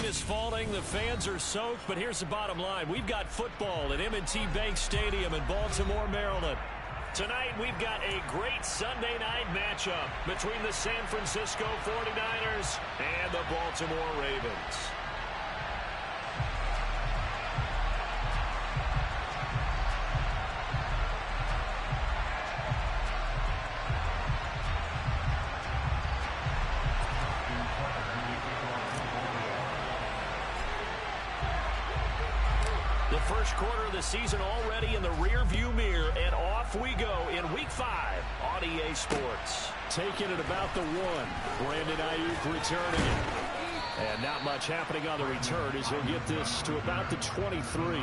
is falling. The fans are soaked. But here's the bottom line. We've got football at M&T Bank Stadium in Baltimore, Maryland. Tonight, we've got a great Sunday night matchup between the San Francisco 49ers and the Baltimore Ravens. The first quarter of the season already in the rear-view mirror, and off we go in Week 5 on EA Sports. Taking it about the 1. Brandon Ayuk returning it. And not much happening on the return as he'll get this to about the 23.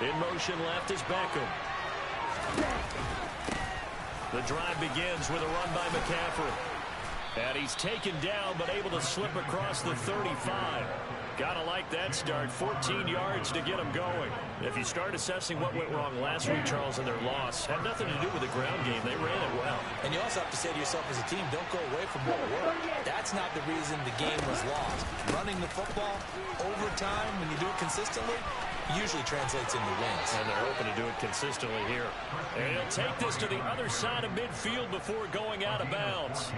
In motion left is Beckham. The drive begins with a run by McCaffrey. And he's taken down but able to slip across the 35. Gotta like that start. 14 yards to get him going. If you start assessing what went wrong last week, Charles, in their loss, had nothing to do with the ground game. They ran it well. And you also have to say to yourself as a team, don't go away from what worked. That's not the reason the game was lost. Running the football over time, when you do it consistently, usually translates into wins. And they're hoping to do it consistently here. And he'll take this to the other side of midfield before going out of bounds.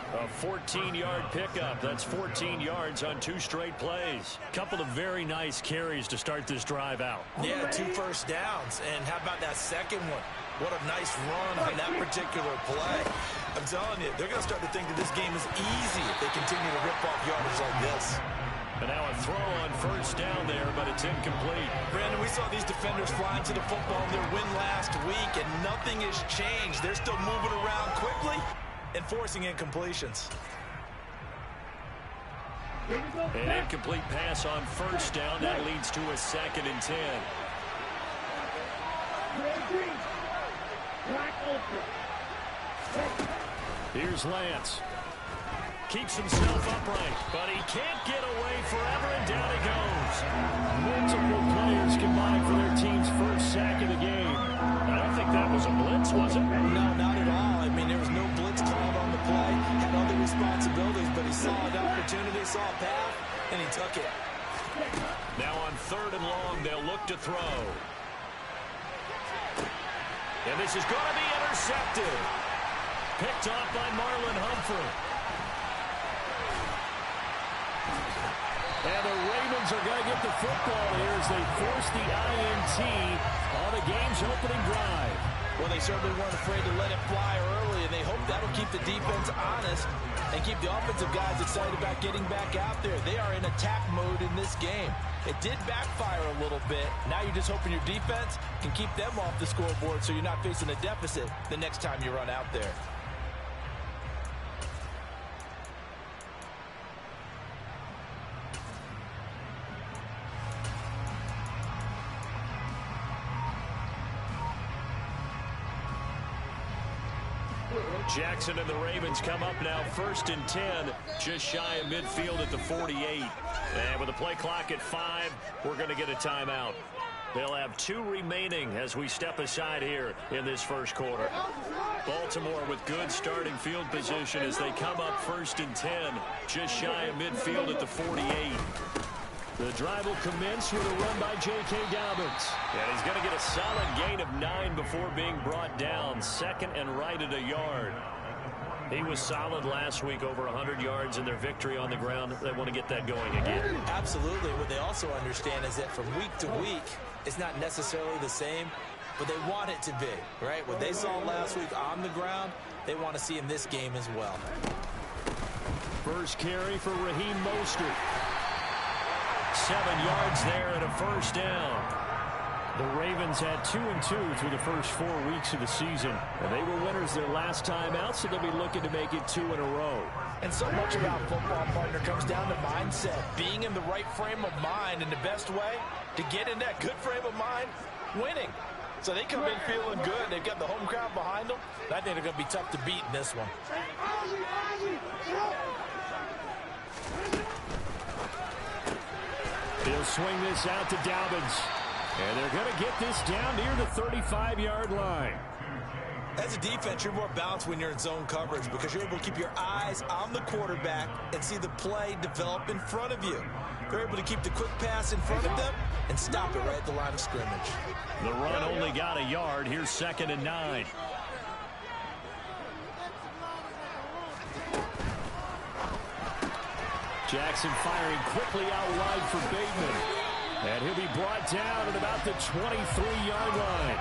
A 14-yard pickup. That's 14 yards on 2 straight plays. Couple of very nice carries to start this drive out. Yeah, 2 first downs. And how about that second one? What a nice run on that particular play. I'm telling you, they're going to start to think that this game is easy if they continue to rip off yardage like this. And now a throw on first down there, but it's incomplete. Brandon, we saw these defenders flying to the football in their win last week, and nothing has changed. They're still moving around quickly and forcing incompletions. An incomplete pass on first down. That leads to a 2nd and 10. Here's Lance. Keeps himself upright, but he can't get away forever, and down he goes. Multiple players combined for their team's first sack of the game. I don't think that was a blitz, was it? No, not at all. I mean, there was no blitz called on the play. Had other responsibilities, but he saw an opportunity, saw a path, and he took it. Now on 3rd and long, they'll look to throw. And this is going to be intercepted. Picked off by Marlon Humphrey. And the Ravens are going to get the football here as they force the INT on the game's opening drive. Well, they certainly weren't afraid to let it fly early, and they hope that'll keep the defense honest and keep the offensive guys excited about getting back out there. They are in attack mode in this game. It did backfire a little bit. Now you're just hoping your defense can keep them off the scoreboard so you're not facing a deficit the next time you run out there. Jackson and the Ravens come up now 1st and 10, just shy of midfield at the 48. And with the play clock at 5, we're going to get a timeout. They'll have 2 remaining as we step aside here in this first quarter. Baltimore with good starting field position as they come up 1st and 10, just shy of midfield at the 48. The drive will commence with a run by J.K. Dobbins. And he's going to get a solid gain of 9 before being brought down. 2nd and right at a yard. He was solid last week, over 100 yards in their victory on the ground. They want to get that going again. Absolutely. What they also understand is that from week to week, it's not necessarily the same, but they want it to be, right? What they saw last week on the ground, they want to see in this game as well. First carry for Raheem Mostert. 7 yards there and a first down. The Ravens had 2-2 through the first 4 weeks of the season. And they were winners their last time out, so they'll be looking to make it 2 in a row. And so much about football, partner, comes down to mindset. Being in the right frame of mind, and the best way to get in that good frame of mind, winning. So they come in feeling good. They've got the home crowd behind them. I think they're going to be tough to beat in this one. He'll swing this out to Dobbins. And they're going to get this down near the 35-yard line. As a defense, you're more balanced when you're in zone coverage because you're able to keep your eyes on the quarterback and see the play develop in front of you. They're able to keep the quick pass in front of them and stop it right at the line of scrimmage. The run only got a yard. Here's 2nd and 9. Jackson firing quickly out wide for Bateman. And he'll be brought down at about the 23-yard line.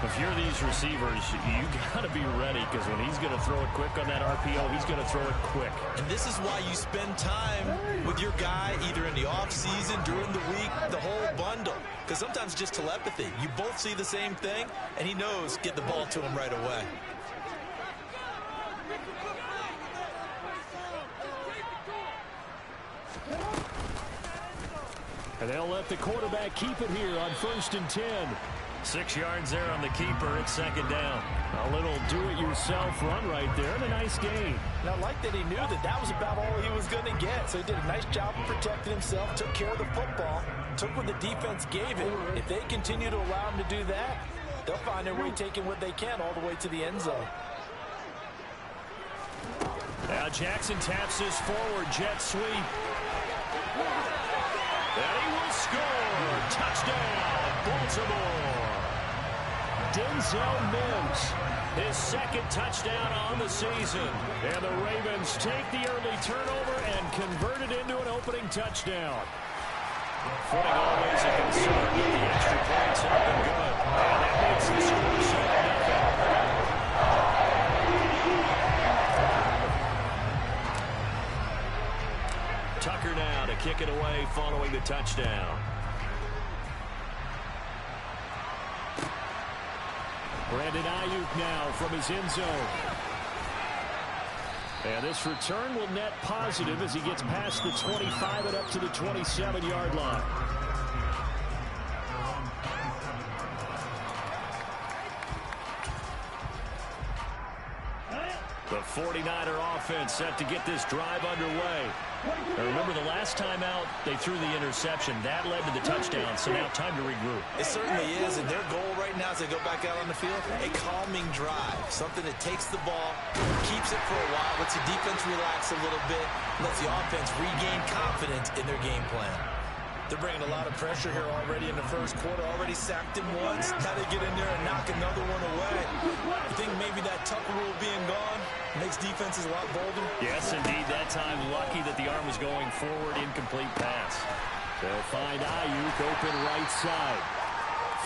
If you're these receivers, you got to be ready because when he's going to throw it quick on that RPO, he's going to throw it quick. And this is why you spend time with your guy either in the offseason, during the week, the whole bundle. Because sometimes just telepathy. You both see the same thing, and he knows get the ball to him right away. And they'll let the quarterback keep it here on 1st and 10. 6 yards there on the keeper. It's 2nd down. A little do-it-yourself run right there and a nice gain. And I like that he knew that that was about all he was going to get. So he did a nice job of protecting himself, took care of the football, took what the defense gave him. If they continue to allow him to do that, they'll find their way taking what they can all the way to the end zone. Now Jackson taps this forward jet sweep. And he will score. Touchdown, Baltimore. Denzel Mims, his 2nd touchdown on the season. And the Ravens take the early turnover and convert it into an opening touchdown. Footing always a concern, but the extra points have been good. And that makes the score 7-0. Tucker now to kick it away following the touchdown. Brandon Ayuk now from his end zone. And this return will net positive as he gets past the 25 and up to the 27-yard line. The 49er offense set to get this drive underway. Now remember, the last time out, they threw the interception. That led to the touchdown, so now time to regroup. It certainly is, and their goal right now as they go back out on the field, a calming drive, something that takes the ball, keeps it for a while, lets the defense relax a little bit, lets the offense regain confidence in their game plan. They're bringing a lot of pressure here already in the first quarter, already sacked him once. Now they get in there and knock another one away. You think maybe that Tucker rule being gone makes defenses a lot bolder? Yes, indeed. That time, lucky that the arm was going forward, incomplete pass. They'll find Ayuk open right side.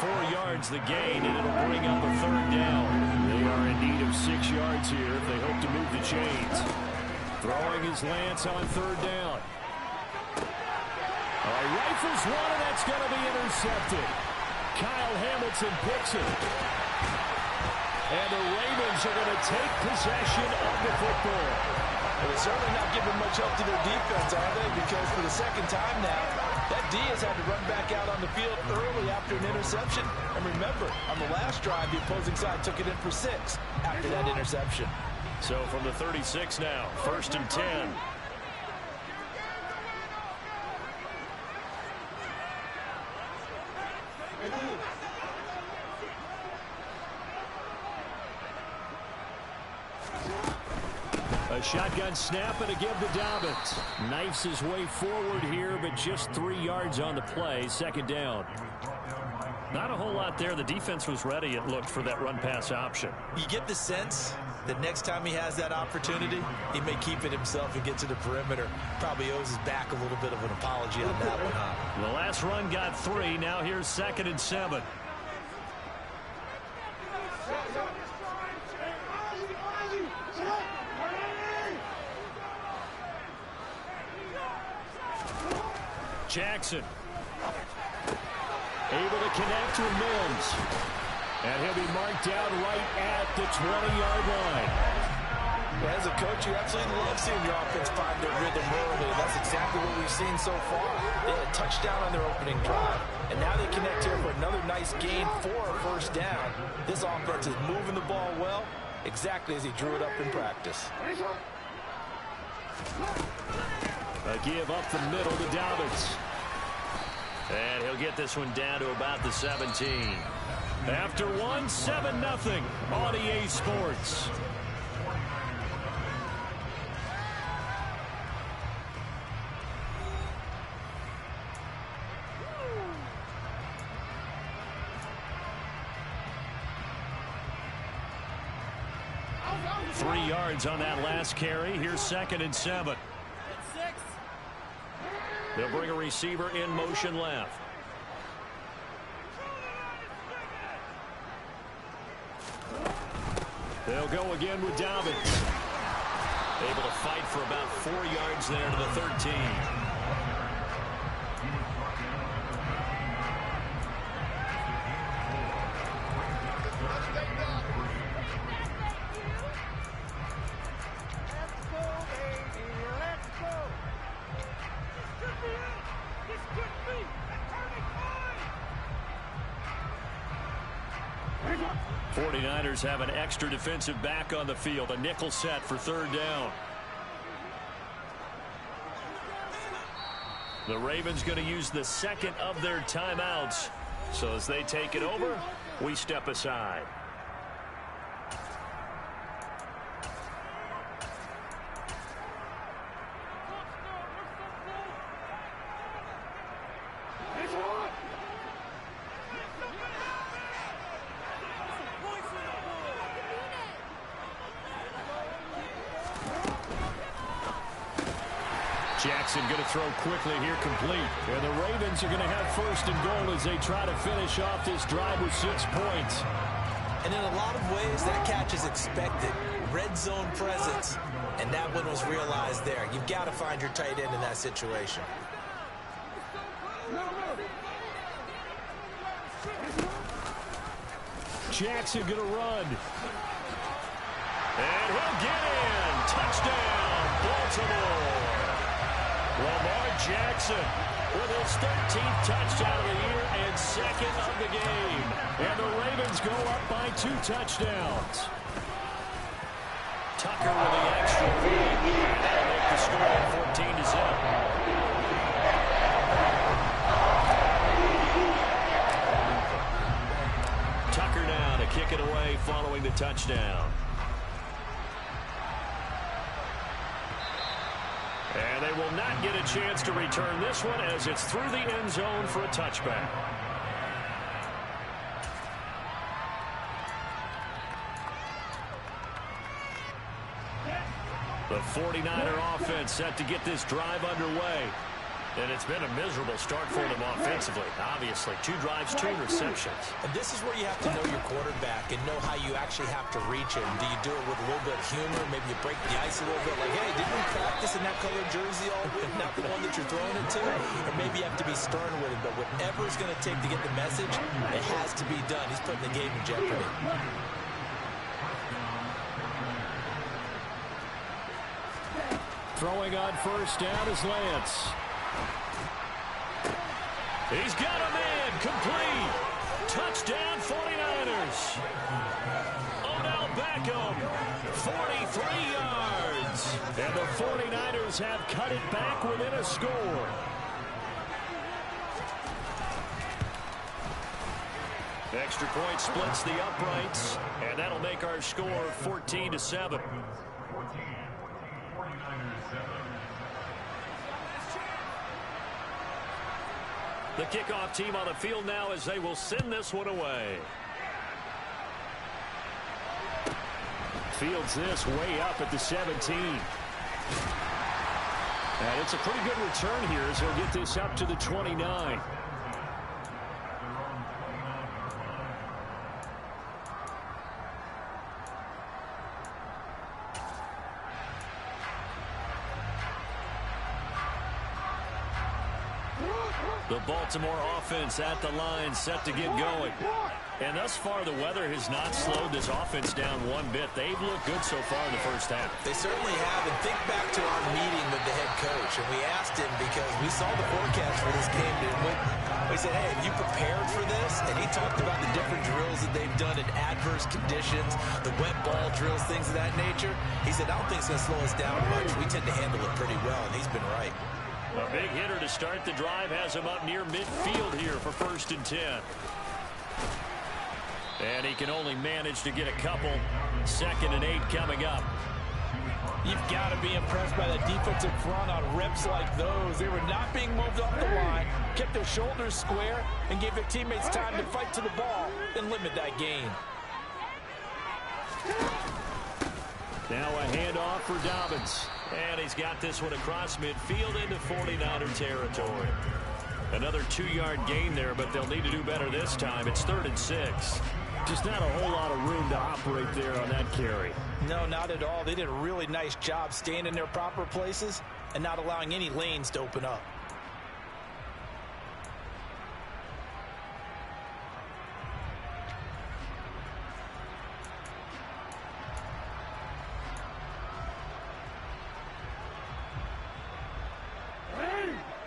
4 yards the gain, and it'll bring up a 3rd down. They are in need of 6 yards here if they hope to move the chains. Throwing his Lance on 3rd down. All right, rifles one, and that's going to be intercepted. Kyle Hamilton picks it. And the Ravens are going to take possession of the football. Well, they're certainly not giving much help to their defense, are they? Because for the 2nd time now, that D has had to run back out on the field early after an interception. And remember, on the last drive, the opposing side took it in for 6 after that interception. So from the 36 now, 1st and 10. A shotgun snap and a give to Dobbins. Knifes his way forward here, but just 3 yards on the play. 2nd down. Not a whole lot there. The defense was ready, it looked, for that run-pass option. You get the sense that next time he has that opportunity, he may keep it himself and get to the perimeter. Probably owes his back a little bit of an apology on that one, huh? The last run got 3. Now here's 2nd and 7. Jackson. Able to connect with Mims. And he'll be marked down right at the 20-yard line. Well, as a coach, you absolutely love seeing your offense find their rhythm early. That's exactly what we've seen so far. They had a touchdown on their opening drive, and now they connect here for another nice gain for a first down. This offense is moving the ball well, exactly as he drew it up in practice. A give up the middle to Dobbins. And he'll get this one down to about the 17. After one, 7-0 on EA Sports. On that last carry. Here's 2nd and 7. They'll bring a receiver in motion left. They'll go again with Dobbins. Able to fight for about 4 yards there to the 13. Have an extra defensive back on the field. A nickel set for 3rd down. The Ravens going to use the 2nd of their timeouts. So as they take it over, we step aside. Jackson going to throw quickly here, complete. And the Ravens are going to have 1st and goal as they try to finish off this drive with 6 points. And in a lot of ways, that catch is expected. Red zone presence, and that one was realized there. You've got to find your tight end in that situation. Jackson going to run. And he'll get in. Touchdown, Baltimore. Lamar Jackson with his 13th touchdown of the year and 2nd of the game. And the Ravens go up by 2 touchdowns. Tucker with the extra point. That'll make the score 14-7. Tucker now to kick it away following the touchdown. And they will not get a chance to return this one as it's through the end zone for a touchback. The 49er offense set to get this drive underway. And it's been a miserable start for them offensively. Obviously, 2 drives, 2 interceptions. And this is where you have to know your quarterback and know how you actually have to reach him. Do you do it with a little bit of humor? Maybe you break the ice a little bit. Like, hey, didn't we practice in that colored jersey all week? Not the one that you're throwing it to? Or maybe you have to be stern with him. But whatever it's going to take to get the message, it has to be done. He's putting the game in jeopardy. Throwing on 1st down is Lance. He's got a man, complete. Touchdown 49ers. Odell Beckham, 43 yards. And the 49ers have cut it back within a score. Extra point splits the uprights, and that'll make our score 14-7. The kickoff team on the field now as they will send this one away. Fields this way up at the 17. And it's a pretty good return here as he'll get this up to the 29. The Baltimore offense at the line, set to get going. And thus far, the weather has not slowed this offense down one bit. They've looked good so far in the first half. They certainly have. And think back to our meeting with the head coach. And we asked him because we saw the forecast for this game, didn't we? We said, hey, have you prepared for this? And he talked about the different drills that they've done in adverse conditions, the wet ball drills, things of that nature. He said, I don't think it's going to slow us down much. We tend to handle it pretty well, and he's been right. A big hitter to start the drive has him up near midfield here for 1st and 10. And he can only manage to get a couple. 2nd and 8 coming up. You've got to be impressed by the defensive front on reps like those. They were not being moved off the line, kept their shoulders square, and gave their teammates time to fight to the ball and limit that gain. Now a handoff for Dobbins. And he's got this one across midfield into 49er territory. Another 2-yard gain there, but they'll need to do better this time. It's 3rd and 6. Just not a whole lot of room to operate there on that carry. No, not at all. They did a really nice job staying in their proper places and not allowing any lanes to open up.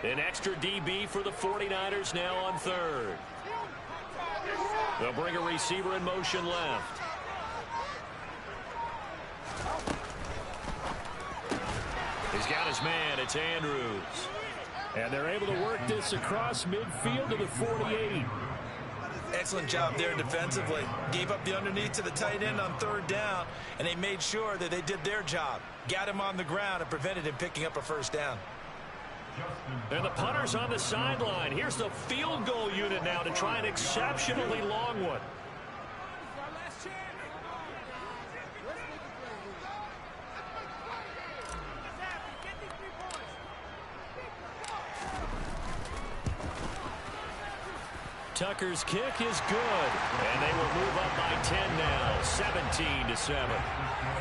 An extra DB for the 49ers now on 3rd. They'll bring a receiver in motion left. He's got his man. It's Andrews. And they're able to work this across midfield to the 48. Excellent job there defensively. Gave up the underneath to the tight end on 3rd down, and they made sure that they did their job. Got him on the ground and prevented him picking up a 1st down. And the punter's on the sideline. Here's the field goal unit now to try an exceptionally long one. Tucker's kick is good, and they will move up by 10 now, 17-7.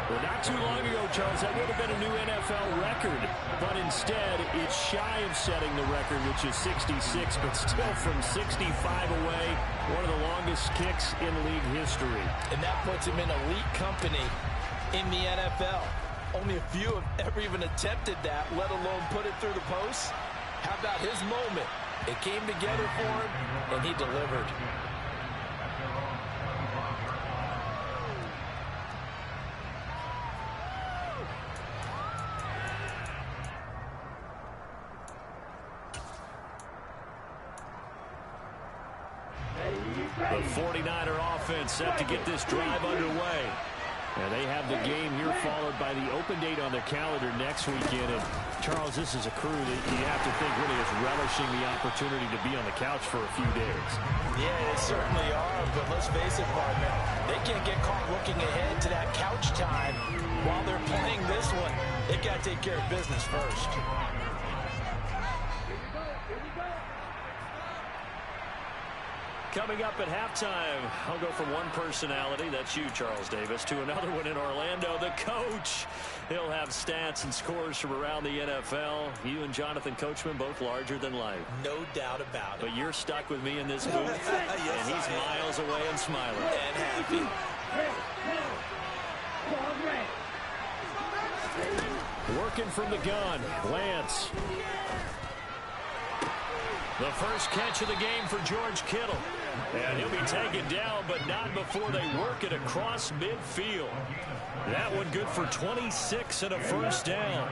Well, not too long ago, Charles, that would have been a new NFL record, but instead it's shy of setting the record, which is 66, but still from 65 away, one of the longest kicks in league history. And that puts him in elite company in the NFL. Only a few have ever even attempted that, let alone put it through the post. How about his moment? It came together for him, and he delivered. The 49er offense set to get this drive underway. And they have the game here followed by the open date on their calendar next weekend. And Charles, this is a crew that you have to think really is relishing the opportunity to be on the couch for a few days. Yeah, they certainly are, but let's face it, partner, they can't get caught looking ahead to that couch time while they're playing this one. They've got to take care of business first. Coming up at halftime, I'll go from one personality, that's you, Charles Davis, to another one in Orlando, the coach. He'll have stats and scores from around the NFL. You and Jonathan Coachman, both larger than life. No doubt about it. But you're stuck with me in this booth, yes, and he's miles away and smiling. And happy. Working from the gun, Lance. The first catch of the game for George Kittle. And he'll be taken down, but not before they work it across midfield. That one good for 26 and a 1st down.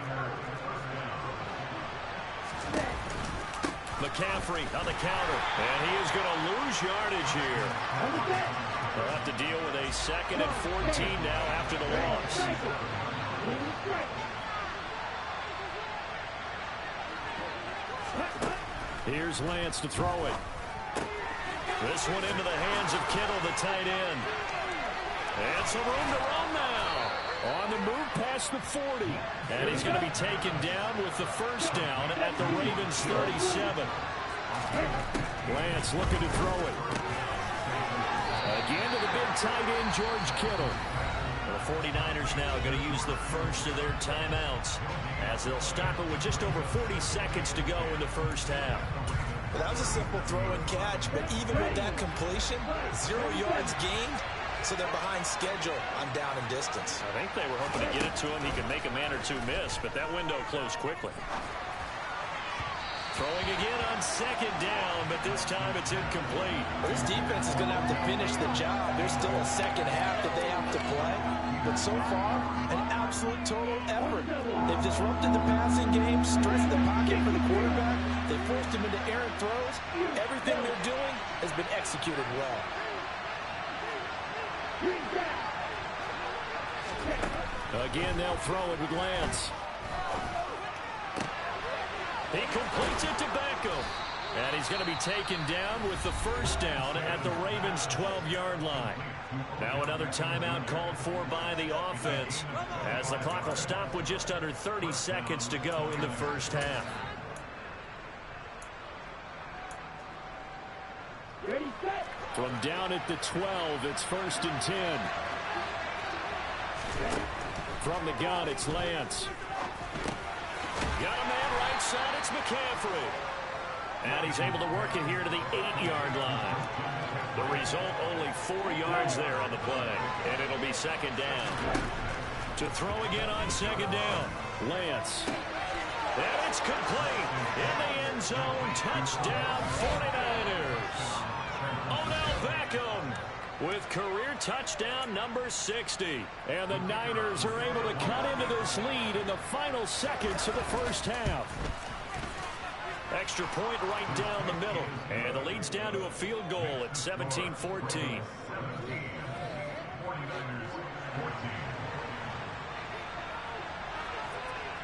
McCaffrey on the counter. And he is going to lose yardage here. They'll have to deal with a 2nd and 14 now after the loss. Here's Lance to throw it. This one into the hands of Kittle, the tight end. And some room to run now. On the move past the 40. And he's going to be taken down with the 1st down at the Ravens 37. Lance looking to throw it. Again to the big tight end, George Kittle. The 49ers now going to use the first of their timeouts as they'll stop it with just over 40 seconds to go in the first half. Well, that was a simple throw and catch, but even with that completion, 0 yards gained, so they're behind schedule on down and distance. I think they were hoping to get it to him. He could make a man or two miss, but that window closed quickly. Throwing again on 2nd down, but this time it's incomplete. This defense is going to have to finish the job. There's still a second half that they have to play. But so far, an absolute total effort. They've disrupted the passing game, stressed the pocket for the quarterback. They forced him into errant throws. Everything they're doing has been executed well. Again, they'll throw it with Lance. He completes it to Beckham. And he's going to be taken down with the first down at the Ravens' 12-yard line. Now another timeout called for by the offense as the clock will stop with just under 30 seconds to go in the first half. From down at the 12, it's 1st and 10. From the gun, it's Lance. Got a man right side, it's McCaffrey. And he's able to work it here to the 8-yard line. The result, only 4 yards there on the play. And it'll be 2nd down. To throw again on 2nd down. Lance. And it's complete. In the end zone, touchdown 49ers. Odell Beckham with career touchdown number 60. And the Niners are able to cut into this lead in the final seconds of the first half. Extra point right down the middle. And the lead's down to a field goal at 17-14.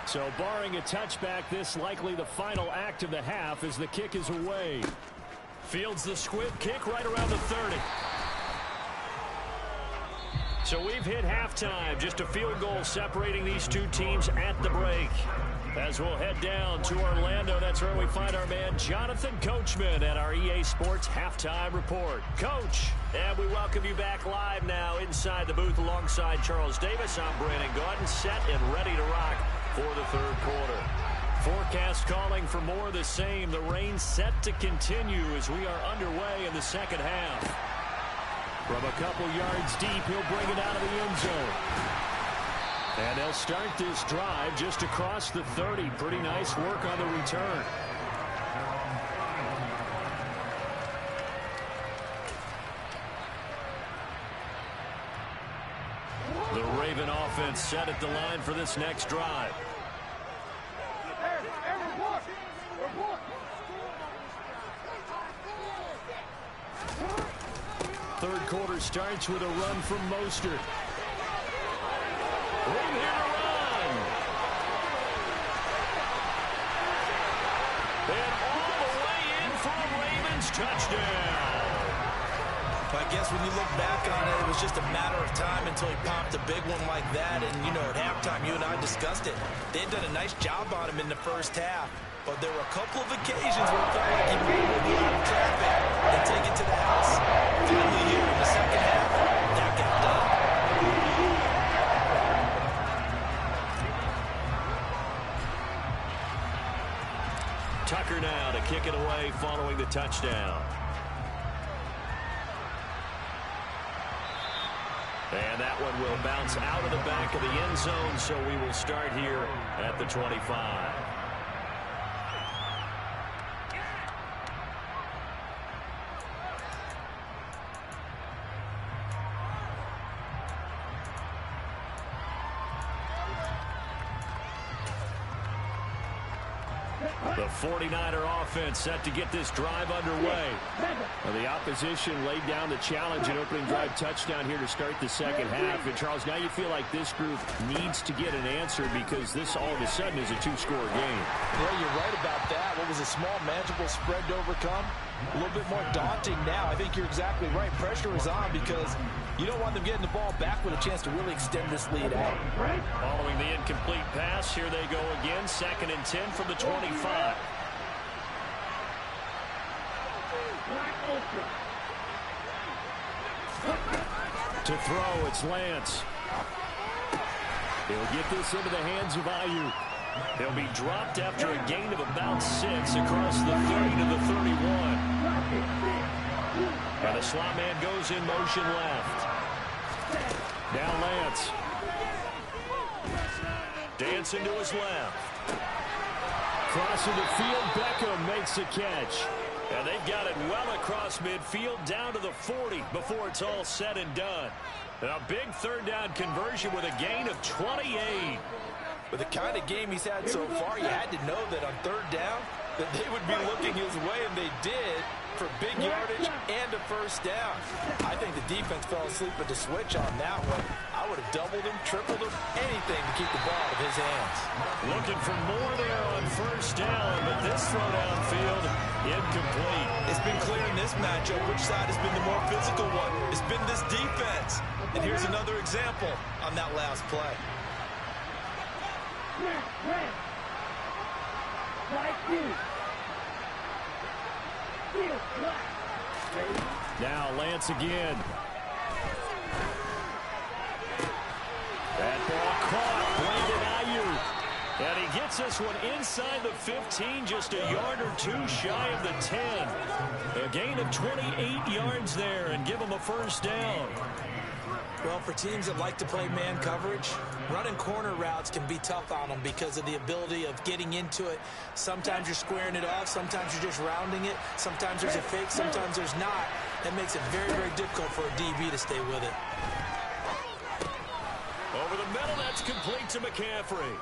So barring a touchback, this likely the final act of the half as the kick is away. Fields the squib kick right around the 30. So we've hit halftime. Just a field goal separating these two teams at the break. As we'll head down to Orlando, that's where we find our man Jonathan Coachman at our EA Sports Halftime Report. Coach, and we welcome you back live now inside the booth alongside Charles Davis. I'm Brandon Gaudin, set and ready to rock for the third quarter. Forecast calling for more of the same. The rain set to continue as we are underway in the second half. From a couple yards deep, he'll bring it out of the end zone. And they'll start this drive just across the 30. Pretty nice work on the return. The Raven offense set at the line for this next drive. Third quarter starts with a run from Mostert. Room here to run. And all the way in for a Ravens touchdown. I guess when you look back on it, it was just a matter of time until he popped a big one like that. And, you know, at halftime, you and I discussed it. They'd done a nice job on him in the first half. But there were a couple of occasions where it felt like he would be out of traffic and take it to the house. Finally here in the second half, that got done. Tucker now to kick it away following the touchdown. And that one will bounce out of the back of the end zone, so we will start here at the 25. The 49er offense set to get this drive underway. Well, the opposition laid down the challenge and opening drive touchdown here to start the second half. And, Charles, now you feel like this group needs to get an answer because this all of a sudden is a two-score game. Yeah, you're right about that. What was a small, manageable spread to overcome? A little bit more daunting now. I think you're exactly right. Pressure is on because you don't want them getting the ball back with a chance to really extend this lead out. Following the incomplete pass, here they go again. 2nd and 10 from the 25. To throw, it's Lance. He'll get this into the hands of Ayuk. He'll be dropped after a gain of about 6 across the 30 to the 31. And the slot man goes in motion left. Now Lance. Dancing to his left. Crossing the field, Beckham makes a catch. And they've got it well across midfield down to the 40 before it's all said and done. A big third down conversion with a gain of 28. With the kind of game he's had so far, you had to know that on third down that they would be looking his way, and they did, for big yardage and a first down. I think the defense fell asleep at the switch on that one. I would have doubled him, tripled him, anything to keep the ball out of his hands. Looking for more there on first down, but this throw downfield, incomplete. It's been clear in this matchup which side has been the more physical one. It's been this defense. And here's another example on that last play. Now Lance again. That ball caught. Brandon Ayuk. And he gets this one inside the 15, just a yard or two shy of the 10. A gain of 28 yards there and give him a first down. Well, for teams that like to play man coverage, running corner routes can be tough on them because of the ability of getting into it. Sometimes you're squaring it off. Sometimes you're just rounding it. Sometimes there's a fake. Sometimes there's not. That makes it very, very difficult for a DB to stay with it. Over the middle, that's complete to McCaffrey.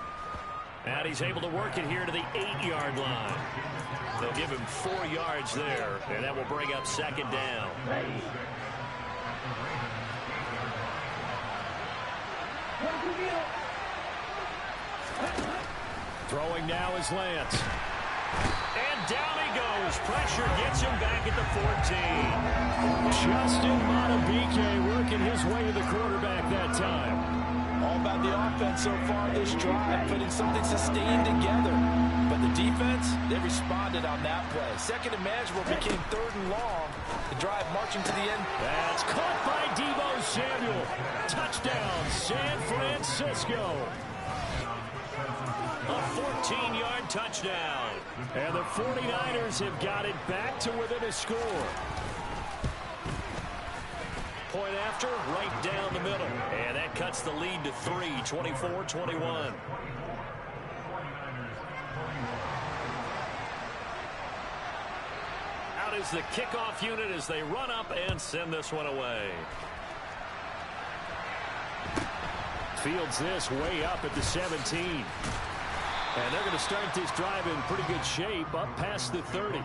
And he's able to work it here to the 8-yard line. They'll give him 4 yards there, and that will bring up second down. Throwing now is Lance. And down he goes. Pressure gets him back at the 14. Justin Madubuike working his way to the quarterback that time. All about the offense so far this drive, putting something sustained together. But the defense, they responded on that play. Second and manageable became third and long. The drive marching to the end. That's caught by Deebo Samuel. Touchdown, San Francisco. A 14-yard touchdown. And the 49ers have got it back to within a score. Point after, right down the middle. And that cuts the lead to 3, 24-21. Out is the kickoff unit as they run up and send this one away. Fields this way up at the 17. And they're going to start this drive in pretty good shape up past the 30.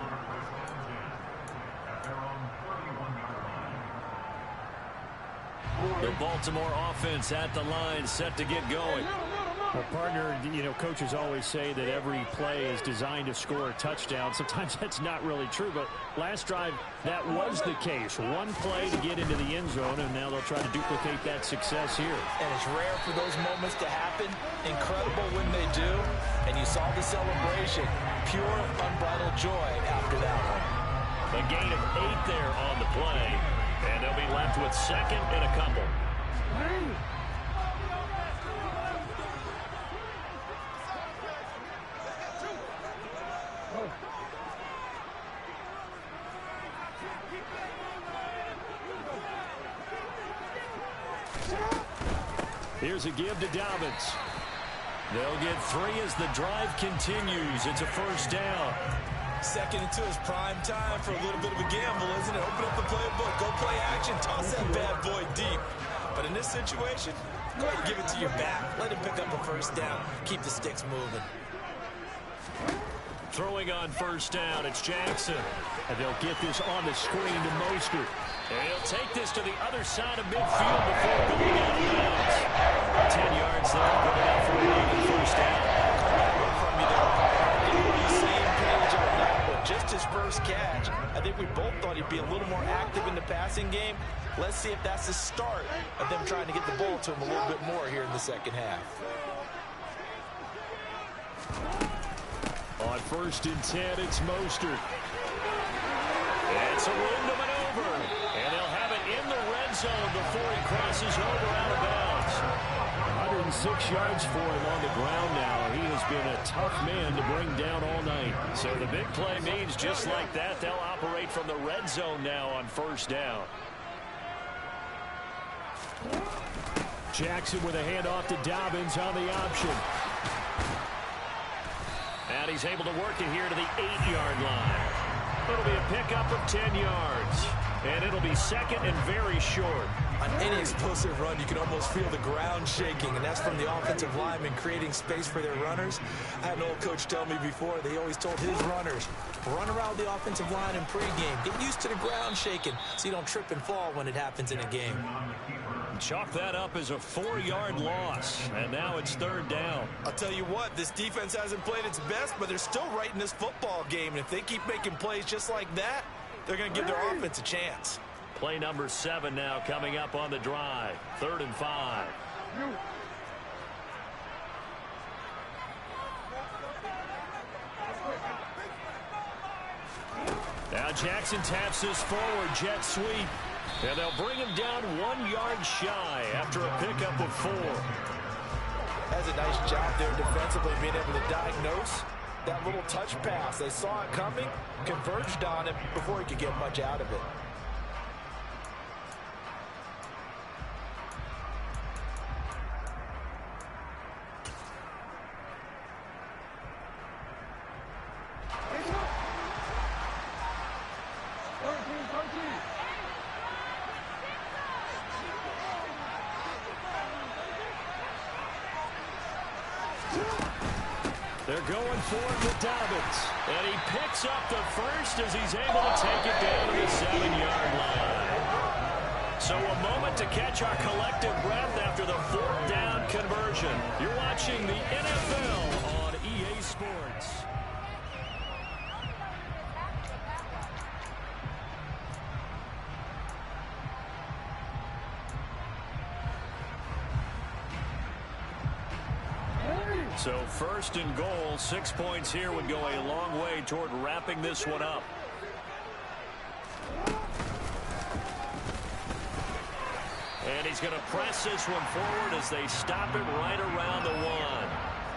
The Baltimore offense at the line, set to get going. Well, partner, coaches always say that every play is designed to score a touchdown. Sometimes that's not really true, but last drive, that was the case. One play to get into the end zone, and now they'll try to duplicate that success here. And it's rare for those moments to happen. Incredible when they do. And you saw the celebration. Pure, unbridled joy after that one. A gain of 8 there on the play. And they'll be left with second and a couple. Here's a give to Dobbins. They'll get 3 as the drive continues. It's a first down. Second and 2 is prime time for a little bit of a gamble, isn't it? Open up the playbook, go play action, toss that bad boy deep. But in this situation, go ahead and give it to your back. Let him pick up a first down. Keep the sticks moving. Throwing on first down, it's Jackson. And they'll get this on the screen to Mostert. And he'll take this to the other side of midfield before going out of bounds. 10 yards there, going out for a first down. From you there. Same page on that one. Just his first catch. I think we both thought he'd be a little more active in the passing game. Let's see if that's the start of them trying to get the ball to him a little bit more here in the second half. On first and 10, it's Mostert. It's a window maneuver. And they'll have it in the red zone before he crosses over out of bounds. down 6 yards for him on the ground now. He has been a tough man to bring down all night. So the big play means just like that, they'll operate from the red zone now on first down. Jackson with a handoff to Dobbins on the option. And he's able to work it here to the 8-yard line. It'll be a pickup of 10 yards. And it'll be second and very short. On any explosive run, you can almost feel the ground shaking, and that's from the offensive linemen creating space for their runners. I had an old coach tell me before, they always told his runners, run around the offensive line in pregame. Get used to the ground shaking so you don't trip and fall when it happens in a game. Chalk that up as a 4-yard loss, and now it's third down. I'll tell you what, this defense hasn't played its best, but they're still right in this football game. And if they keep making plays just like that, they're going to give their offense a chance. Play number 7 now coming up on the drive. 3rd and 5. Now Jackson taps this forward jet sweep. And they'll bring him down 1 yard shy after a pickup of 4. Has a nice job there defensively being able to diagnose that little touch pass. They saw it coming, converged on it before he could get much out of it. They're going for it with Dobbins. And he picks up the first as he's able to take it down to the 7-yard line. So a moment to catch our collective breath after the 4th down conversion. You're watching the NFL on EA Sports. So 1st and goal, 6 points here would go a long way toward wrapping this one up. And he's going to press this one forward as they stop it right around the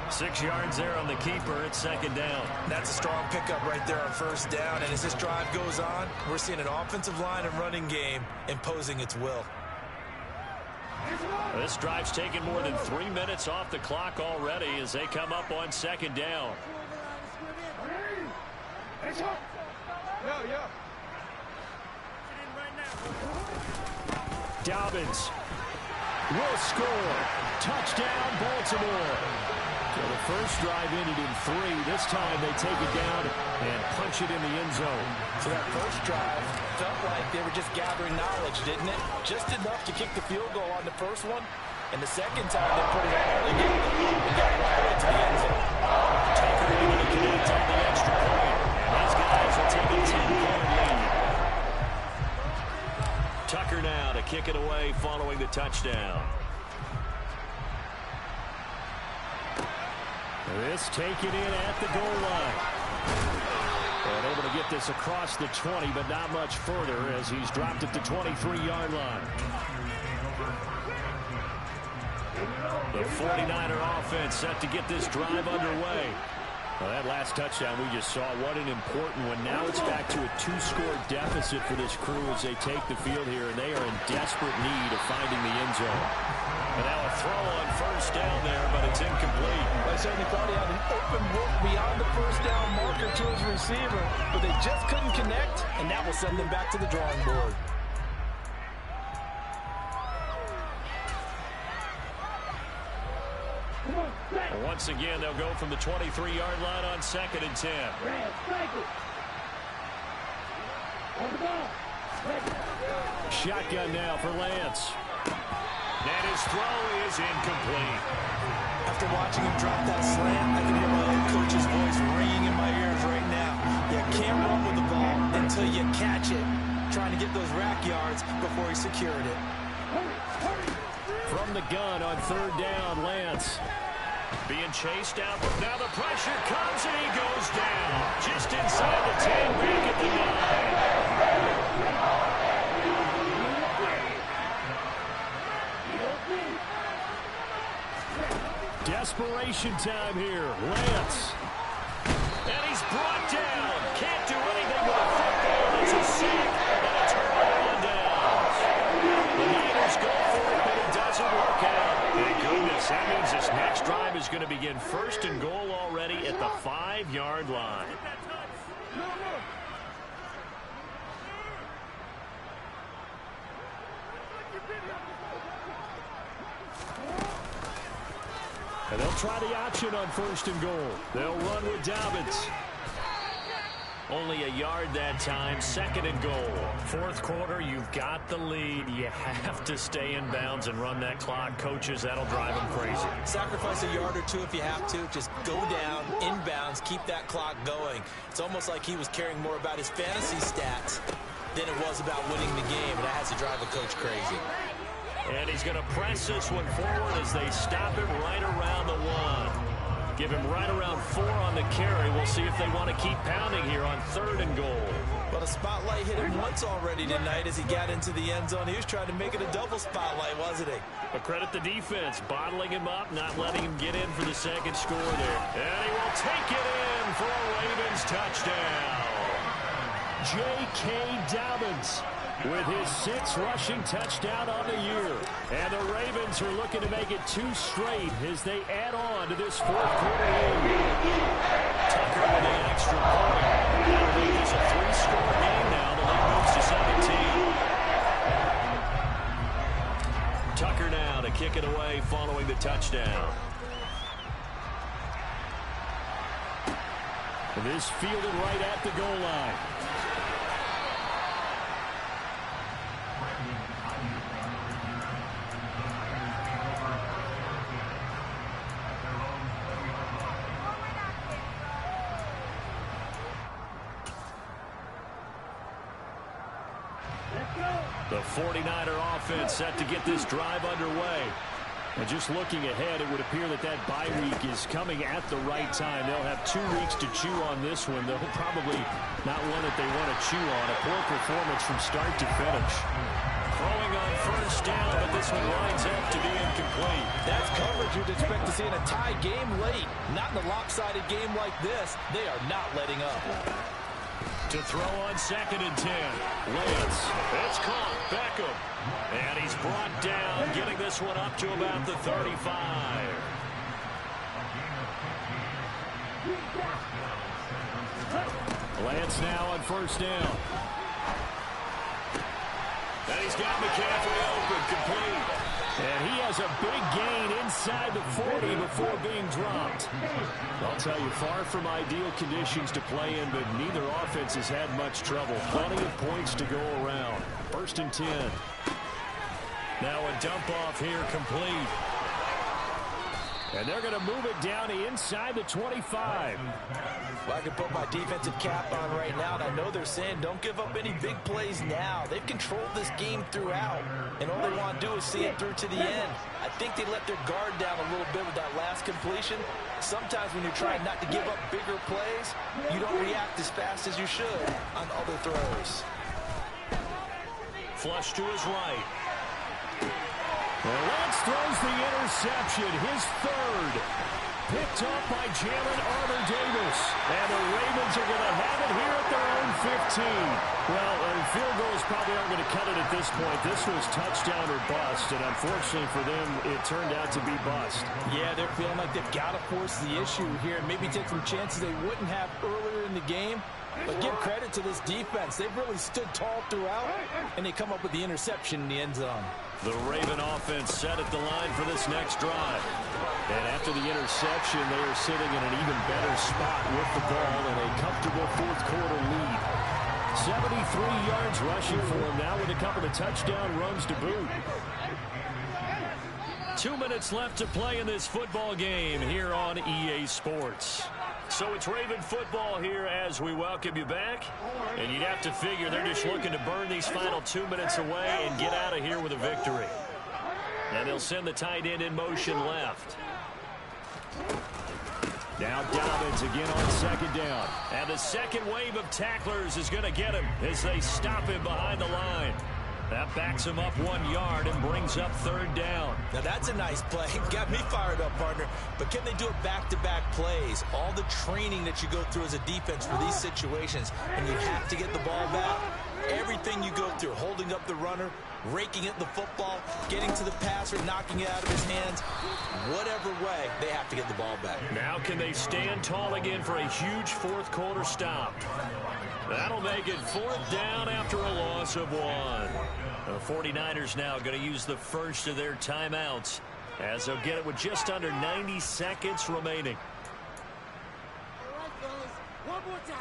1. 6 yards there on the keeper. It's 2nd down. That's a strong pickup right there on 1st down. And as this drive goes on, we're seeing an offensive line and running game imposing its will. This drive's taken more than 3 minutes off the clock already as they come up on 2nd down. Dobbins will score. Touchdown, Baltimore. So the first drive ended in 3. This time they take it down and punch it in the end zone. So that first drive felt like they were just gathering knowledge, didn't it? Just enough to kick the field goal on the first one. And the second time they put it all together and got it right away to the end zone. Tucker able to connect on the extra point. These guys will take a 10-point lead. Tucker now to kick it away following the touchdown. This taken in at the goal line. And able to get this across the 20, but not much further as he's dropped at the 23-yard line. The 49er offense set to get this drive underway. Well, that last touchdown we just saw, what an important one. Now it's back to a 2-score deficit for this crew as they take the field here, and they are in desperate need of finding the end zone. And now a throw on 1st down there, but it's incomplete. I certainly thought he had an open look beyond the 1st down marker to his receiver, but they just couldn't connect, and that will send them back to the drawing board. Once again, they'll go from the 23-yard line on 2nd and 10. Shotgun now for Lance. And his throw is incomplete. After watching him drop that slant, I can hear my old coach's voice ringing in my ears right now. You can't run with the ball until you catch it. Trying to get those rack yards before he secured it. From the gun on 3rd down, Lance. Being chased out. Now the pressure comes and he goes down. Just inside the 10, back at the 9. Desperation time here. Lance. And he's brought down. Can't do anything with a football. It's a sack and a turnover on downs. The Niners go for it, but it doesn't work out. Thank goodness. That means this next drive is going to begin 1st and goal already at the 5-yard line. And they'll try the option on 1st and goal. They'll run with Dobbins. Only a yard that time, 2nd and goal. 4th quarter, you've got the lead. You have to stay in bounds and run that clock. Coaches, that'll drive them crazy. Sacrifice a yard or two if you have to. Just go down, inbounds, keep that clock going. It's almost like he was caring more about his fantasy stats than it was about winning the game. And that has to drive a coach crazy. And he's going to press this one forward as they stop him right around the 1. Give him right around 4 on the carry. We'll see if they want to keep pounding here on 3rd and goal. Well, the spotlight hit him once already tonight as he got into the end zone. He was trying to make it a double spotlight, wasn't he? But credit the defense, bottling him up, not letting him get in for the 2nd score there. And he will take it in for a Ravens touchdown. J.K. Dobbins with his 6th rushing touchdown on the year. And the Ravens are looking to make it 2 straight as they add on to this 4th quarter lead. Tucker with an extra point. That'll make this a 3-score game now. The lead moves to 17. Tucker now to kick it away following the touchdown. And this fielded right at the goal line. The 49er offense set to get this drive underway. And just looking ahead, it would appear that that bye week is coming at the right time. They'll have 2 weeks to chew on this one. They'll probably not one that they want to chew on. A poor performance from start to finish. Throwing on 1st down, but this one lines up to be incomplete. That's coverage you'd expect to see in a tie game late. Not in a lopsided game like this. They are not letting up. To throw on 2nd and 10. Lance. It's caught. Beckham. And he's brought down, getting this one up to about the 35. Lance now on 1st down. And he's got McCaffrey open, complete. And he has a big gain inside the 40 before being dropped. I'll tell you, far from ideal conditions to play in, but neither offense has had much trouble. Plenty of points to go around. 1st and 10. Now a dump off here, complete. And they're going to move it down to inside the 25. Well, I can put my defensive cap on right now, and I know they're saying don't give up any big plays now. They've controlled this game throughout, and all they want to do is see it through to the end. I think they let their guard down a little bit with that last completion. Sometimes when you're trying not to give up bigger plays, you don't react as fast as you should on other throws. Flush to his right. Well, Lance throws the interception, his 3rd. Picked up by Jalen Armour-Davis. And the Ravens are going to have it here at their own 15. Well, field goals probably aren't going to cut it at this point. This was touchdown or bust, and unfortunately for them, it turned out to be bust. Yeah, they're feeling like they've got to force the issue here and maybe take some chances they wouldn't have earlier in the game. But give credit to this defense. They've really stood tall throughout, and they come up with the interception in the end zone. The Raven offense set at the line for this next drive. And after the interception, they are sitting in an even better spot with the ball in a comfortable 4th quarter lead. 73 yards rushing for him now with a couple of touchdown runs to boot. 2 minutes left to play in this football game here on EA Sports. So it's Raven football here as we welcome you back. And you'd have to figure they're just looking to burn these final 2 minutes away and get out of here with a victory. And they'll send the tight end in motion left. Now Dobbins again on 2nd down. And the second wave of tacklers is going to get him as they stop him behind the line. That That backs him up 1 yard and brings up third down. Now that's a nice play. Got me fired up, partner. But can they do it back-to-back plays? All the training that you go through as a defense for these situations, and you have to get the ball back. Everything you go through, holding up the runner, raking at the football, getting to the passer, knocking it out of his hands. Whatever way, they have to get the ball back. Now can they stand tall again for a huge fourth quarter stop? That'll make it fourth down after a loss of 1. The 49ers now going to use the first of their timeouts as they'll get it with just under 90 seconds remaining. All right, fellas, one more time.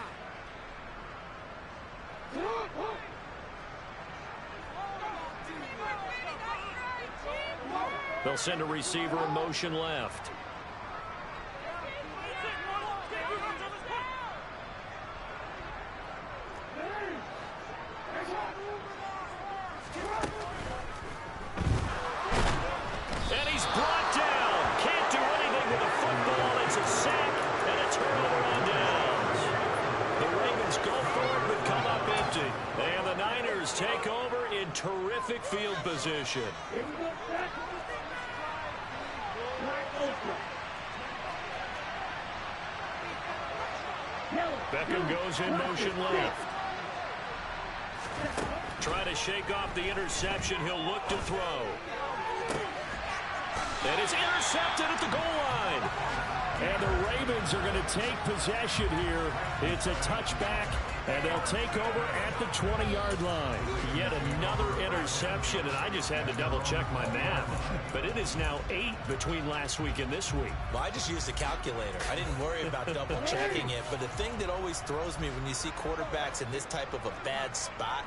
They'll send a receiver in motion left. And he's brought down. Can't do anything with the football. It's a sack and a turnover on downs. The Ravens go for it but come up empty. And the Niners take over in terrific field position. Beckham goes in motion left. Trying to shake off the interception. He'll look to throw. And it's intercepted at the goal line. And the Ravens are going to take possession here. It's a touchback, and they'll take over at the 20-yard line. Yet another interception, and I just had to double-check my math. But it is now 8 between last week and this week. Well, I just used a calculator. I didn't worry about double-checking it. But the thing that always throws me when you see quarterbacks in this type of a bad spot,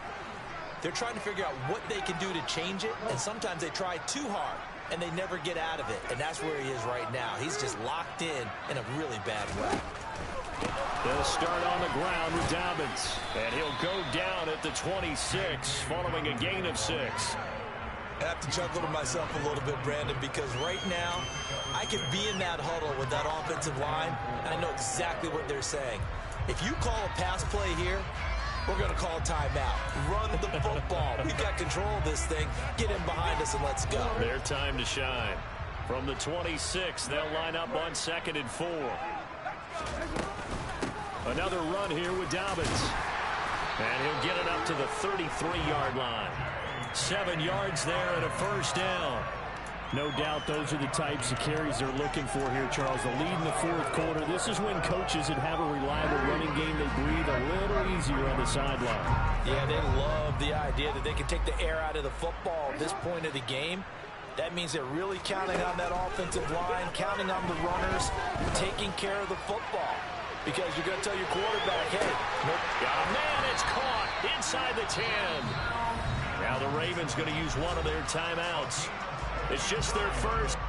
they're trying to figure out what they can do to change it, and sometimes they try too hard, and they never get out of it. And that's where he is right now. He's just locked in a really bad way. They'll start on the ground with Dobbins. And he'll go down at the 26 following a gain of 6. I have to chuckle to myself a little bit, Brandon, because right now I could be in that huddle with that offensive line, and I know exactly what they're saying. If you call a pass play here, we're going to call a timeout. Run the football. We've got control of this thing. Get in behind us and let's go. Their time to shine. From the 26, they'll line up on 2nd and 4. Another run here with Dobbins. And he'll get it up to the 33-yard line. 7 yards there and a first down. No doubt those are the types of carries they're looking for here, Charles. The lead in the fourth quarter. This is when coaches that have a reliable running game, they breathe a little easier on the sideline. Yeah, they love the idea that they can take the air out of the football at this point of the game. That means they're really counting on that offensive line, counting on the runners, taking care of the football. Because you're going to tell your quarterback, hey, nope. Oh, man, it's caught inside the 10. Now the Ravens going to use one of their timeouts. It's just their first.